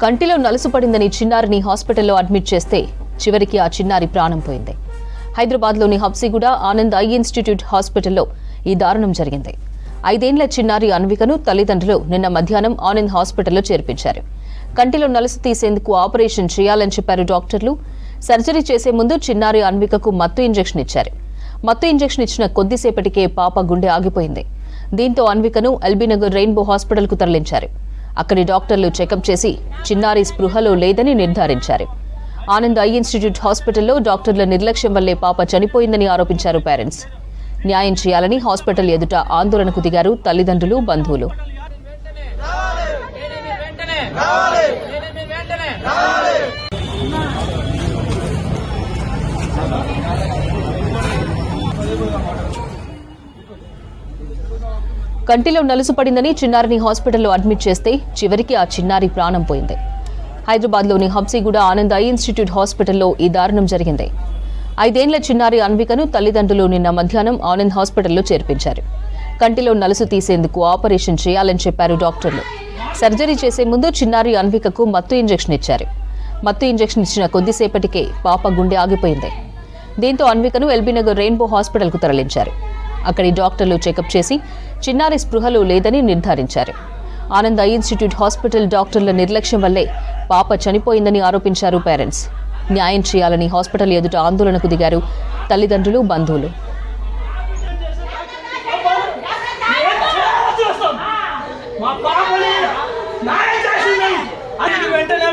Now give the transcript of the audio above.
కంటిలో నలుసు పడిందని చిన్నారిని హాస్పిటల్లో అడ్మిట్ చేస్తే చివరికి ఆ చిన్నారి ప్రాణం పోయింది. హైదరాబాద్లోని హబ్సిగూడ ఆనంద్ ఐ ఇన్స్టిట్యూట్ హాస్పిటల్లో ఈ దారుణం జరిగింది. 5 ఏళ్ల చిన్నారి అన్వికను తల్లిదండ్రులు నిన్న మధ్యాహ్నం ఆనంద్ హాస్పిటల్లో చేర్పించారు. కంటిలో నలుసు తీసేందుకు ఆపరేషన్ చేయాలని చెప్పారు డాక్టర్లు. సర్జరీ చేసే ముందు చిన్నారి అన్వికకు మత్తు ఇంజెక్షన్ ఇచ్చారు. మత్తు ఇంజెక్షన్ ఇచ్చిన కొద్దిసేపటికే పాప గుండె ఆగిపోయింది. దీంతో అన్వికను ఎల్బీనగర్ రెయిన్బో హాస్పిటల్కు తరలించారు. అక్కడి డాక్టర్లు చెకప్ చేసి చిన్నారి స్పృహలో లేదని నిర్ధారించారు. ఆనంద్ ఐ ఇన్స్టిట్యూట్ హాస్పిటల్లో డాక్టర్ల నిర్లక్ష్యం వల్లే పాప చనిపోయిందని ఆరోపించారు పేరెంట్స్. న్యాయం చేయాలని హాస్పిటల్ ఎదుట ఆందోళనకు దిగారు తల్లిదండ్రులు, బంధువులు. కంటిలో నలుసు పడిందని చిన్నారిని హాస్పిటల్లో అడ్మిట్ చేస్తే చివరికి ఆ చిన్నారి ప్రాణం పోయింది. హైదరాబాద్లోని హబ్సిగూడ ఆనంద్ ఐ ఇన్స్టిట్యూట్ హాస్పిటల్లో ఈ దారుణం జరిగింది. 5 ఏళ్ల చిన్నారి అన్వికను తల్లిదండ్రులు నిన్న మధ్యాహ్నం ఆనంద్ హాస్పిటల్లో చేర్పించారు. కంటిలో నలుసు తీసేందుకు ఆపరేషన్ చేయాలని చెప్పారు డాక్టర్లు. సర్జరీ చేసే ముందు చిన్నారి అన్వికకు మత్తు ఇంజెక్షన్ ఇచ్చారు. మత్తు ఇంజెక్షన్ ఇచ్చిన కొద్దిసేపటికే పాప గుండె ఆగిపోయింది. దీంతో అన్వికను ఎల్బీనగర్ రెయిన్బో హాస్పిటల్కు తరలించారు. అక్కడి డాక్టర్లు చెకప్ చేసి చిన్నారి స్పృహలో లేదని నిర్ధారించారు. ఆనంద్ ఐ ఇన్స్టిట్యూట్ హాస్పిటల్ డాక్టర్ల నిర్లక్ష్యం వల్లే పాప చనిపోయిందని ఆరోపించారు పేరెంట్స్. న్యాయం చేయాలని హాస్పిటల్ ఎదుట ఆందోళనకు దిగారు తల్లిదండ్రులు, బంధువులు. వెంటనే